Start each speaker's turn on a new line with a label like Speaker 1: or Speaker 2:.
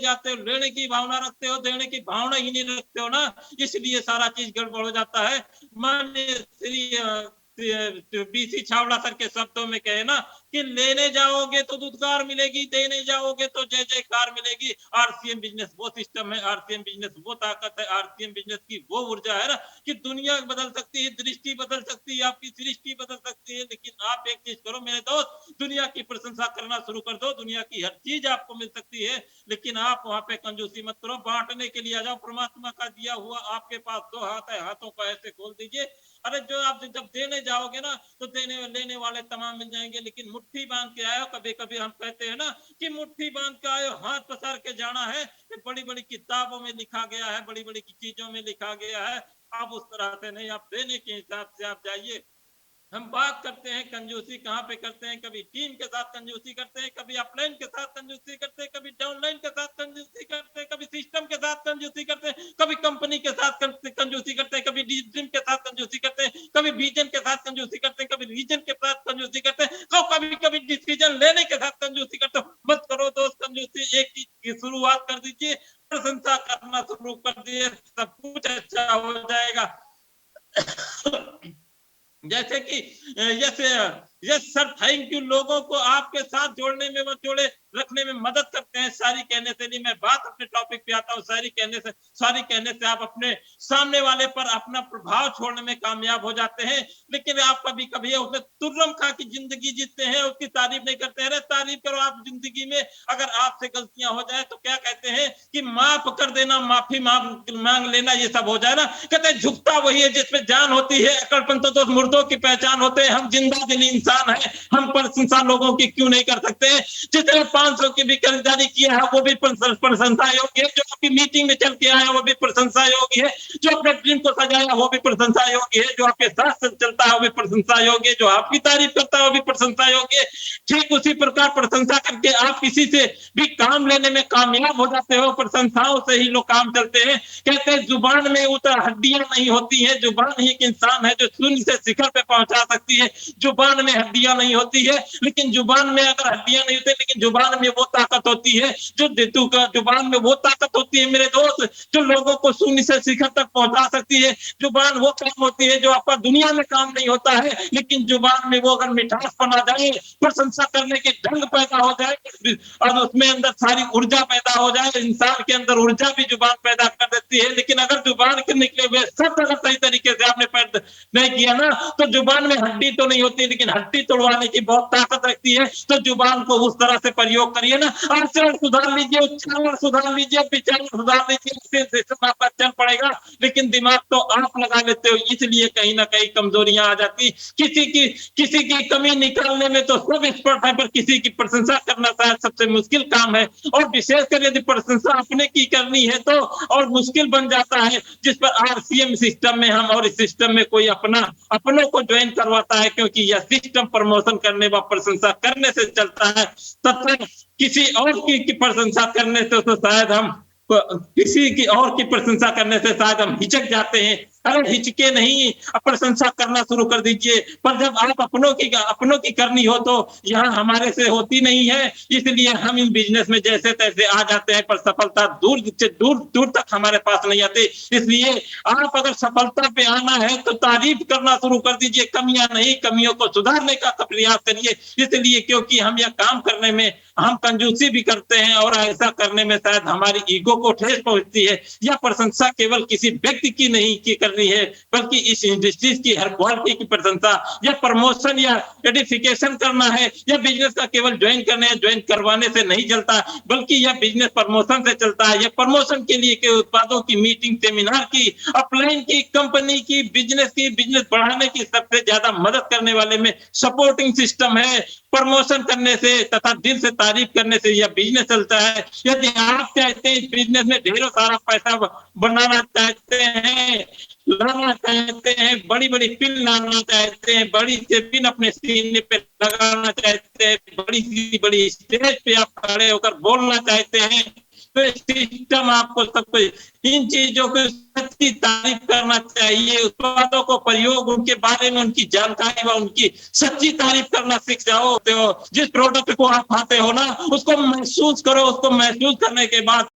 Speaker 1: जाते हो, लेने की भावना रखते हो, देने की भावना ही नहीं रखते हो ना, इसलिए सारा चीज गड़बड़ हो जाता है। माननीय श्री बीसी छावड़ा सर के शब्दों में कहे ना कि लेने जाओगे तो दुत्कार मिलेगी, देने जाओगे तो जय जयकार मिलेगी। आरसीएम बिजनेस वो सिस्टम है, आरसीएम बिजनेस वो ताकत है, आरसीएम बिजनेस की वो ऊर्जा है ना कि दुनिया बदल सकती है, दृष्टि बदल सकती है, आपकी सृष्टि बदल सकती है। लेकिन आप एक चीज करो मेरे दोस्त, दुनिया की प्रशंसा करना शुरू कर दो, दुनिया की हर चीज आपको मिल सकती है, लेकिन आप वहां पे कंजूसी मत करो, बांटने के लिए आ जाओ। परमात्मा का दिया हुआ आपके पास 2 हाथ है, हाथों को ऐसे खोल दीजिए। अरे जो आप जब देने जाओगे ना तो देने लेने वाले तमाम मिल जाएंगे, लेकिन मुट्ठी बांध के आयो, कभी कभी हम कहते हैं ना कि मुट्ठी बांध के आयो, हाथ पसार के जाना है। बड़ी बड़ी किताबों में लिखा गया है, बड़ी बड़ी चीजों में लिखा गया है, आप उस तरह से नहीं, आप देने के हिसाब से आप जाइए। हम बात करते हैं कंजूसी कहाँ पे करते हैं, कभी टीम के साथ कंजूसी करते हैं, कभी अपलाइन के साथ कंजूसी करते हैं, कभी डाउनलाइन के साथ कंजूसी करते हैं, कभी सिस्टम के साथ कंजूसी करते हैं, कभी कंपनी के साथ कंजूसी करते हैं, कभी टीम के साथ कंजूसी करते हैं, कभी विजन के साथ कंजूसी करते हैं, कभी रीजन के साथ कंजूसी करते हैं, कभी कभी डिसीजन लेने के साथ कंजूसी करते हो। मत करो दोस्त कंजूसी, एक चीज की शुरुआत कर दीजिए, प्रशंसा करना शुरू कर दिए, सब कुछ अच्छा हो जाएगा। जैसे कि yes yes sir thank you लोगों को आपके साथ जोड़ने में व जोड़े रखने में मदद करते हैं शायरी कहने से। नहीं, मैं बात अपने टॉपिक पे आता हूँ। शायरी कहने से आप अपने सामने वाले पर अपना प्रभाव छोड़ने में कामयाब हो जाते हैं। लेकिन आप कभी कभी उसने तुर्रम खा की जिंदगी जीते हैं, उसकी तारीफ नहीं करते हैं। तारीफ करो आप जिंदगी में, अगर आपसे गलतियां हो जाए तो क्या कहते हैं कि माफ कर देना, माफी मांग लेना, ये सब हो जाए ना, कहते हैं झुकता वही है जिसमें जान होती है, अकड़पन तो मुर्दों की पहचान होते हैं। हम जिंदा दिल इंसान है, हम प्रशंसा लोगों की क्यों नहीं कर सकते। जिसने 500 की भी खरीदारी किया है वो भी प्रशंसा योग्य है, जो आपकी मीटिंग में चल के आया वो भी प्रशंसा योग्य है, जो अपने टीम को सजाया वो भी प्रशंसा योग्य है, जो आपके साथ चलता है वो भी प्रशंसा योग्य है, जो आपकी तारीफ करता है वो भी प्रशंसा योग्य है। ठीक उसी प्रकार प्रशंसा करके आप किसी से भी काम लेने में कामयाब हो जाते हो। प्रशंसाओं से ही लोग काम चलते हैं। कहते हैं जुबान में उतर हड्डियां नहीं होती है, जुबान ही एक इंसान है जो शून्य से शिखर पे पहुंचा सकती है। जुबान में हड्डियां नहीं होती है, लेकिन जुबान में अगर हड्डियां नहीं होती, लेकिन जुबान में वो ताकत होती है जो देतु का, जुबान में वो ताकत होती है मेरे दोस्त जो लोगों को शून्य से शिखर तक पहुंचा सकती है। जुबान वो काम होती है जो आपका दुनिया में काम नहीं होता है, लेकिन जुबान में वो अगर मिठास बना जाए, प्रशंसा करने के ढंग पैदा हो जाए और उसमें अंदर सारी ऊर्जा पैदा हो जाए, इंसान के अंदर ऊर्जा भी जुबान पैदा कर देती है। लेकिन अगर जुबान के निकले हुए सब अगर सही तरीके से आपने पैदा नहीं किया ना, तो जुबान में हड्डी तो नहीं होती, लेकिन हड्डी तोड़वाने की बहुत ताकत रखती है। तो जुबान को उस तरह से प्रयोग करिए ना, आचरण सुधार लीजिए, उच्चारण सुधार लीजिए, विचार सुधार लीजिए, आपका चल पड़ेगा। लेकिन दिमाग तो आप लगा लेते हो, इसलिए कहीं ना कहीं कमजोरियां आ जाती। किसी की कमी निकालने में तो सब एक्सपर्ट है, पर किसी की प्रशंसा करना शायद सबसे मुश्किल काम है। और विशेषकर यदि प्रशंसा अपने की करनी है तो और मुश्किल बन जाता है, जिस पर आरसीएम सिस्टम में हम और इस सिस्टम में कोई अपनों को ज्वाइन करवाता है, क्योंकि यह सिस्टम प्रमोशन करने व प्रशंसा करने से चलता है। तब तक किसी और की प्रशंसा करने से तो शायद हम किसी की और की प्रशंसा करने से शायद हम हिचक जाते हैं। अरे हिचके नहीं, प्रशंसा करना शुरू कर दीजिए। पर जब आप अपनों की करनी हो तो यहाँ हमारे से होती नहीं है, इसलिए हम इन बिजनेस में जैसे तैसे आ जाते हैं, पर सफलता दूर से दूर तक हमारे पास नहीं आती। इसलिए आप अगर सफलता पे आना है तो तारीफ करना शुरू कर दीजिए, कमियां नहीं, कमियों को सुधारने का प्रयास करिए। इसलिए क्योंकि हम यह काम करने में हम कंजूसी भी करते हैं और ऐसा करने में शायद हमारी ईगो को ठेस पहुंचती है। यह प्रशंसा केवल किसी व्यक्ति की नहीं की करनी है, बल्कि इस इंडस्ट्रीज की हर क्वालिटी की प्रशंसा या प्रमोशन या एडिफिकेशन करना है। यह बिजनेस का केवल ज्वाइन करवाने से नहीं चलता, बल्कि यह बिजनेस प्रमोशन से चलता है। यह प्रमोशन के लिए के उत्पादों की मीटिंग, सेमिनार की, अपलाइन की, कंपनी की, बिजनेस बढ़ाने की सबसे ज्यादा मदद करने वाले में सपोर्टिंग सिस्टम है। प्रमोशन करने से तथा दिल से तारीफ करने से यह बिजनेस चलता है। यदि आप चाहते हैं इस बिजनेस में ढेरों सारा पैसा बनाना चाहते हैं, लाना चाहते हैं, बड़ी बड़ी पिन लाना चाहते हैं, बड़ी से पिन अपने सीने पे लगाना चाहते हैं, बड़ी स्टेज पे आप खड़े होकर बोलना चाहते हैं, सिस्टम आपको सब कुछ, इन चीजों की सच्ची तारीफ करना चाहिए, उत्पादों को प्रयोग उनके बारे में उनकी जानकारी व उनकी सच्ची तारीफ करना सीख जाओ। जिस प्रोडक्ट को आप खाते हो ना, उसको महसूस करो, उसको महसूस करने के बाद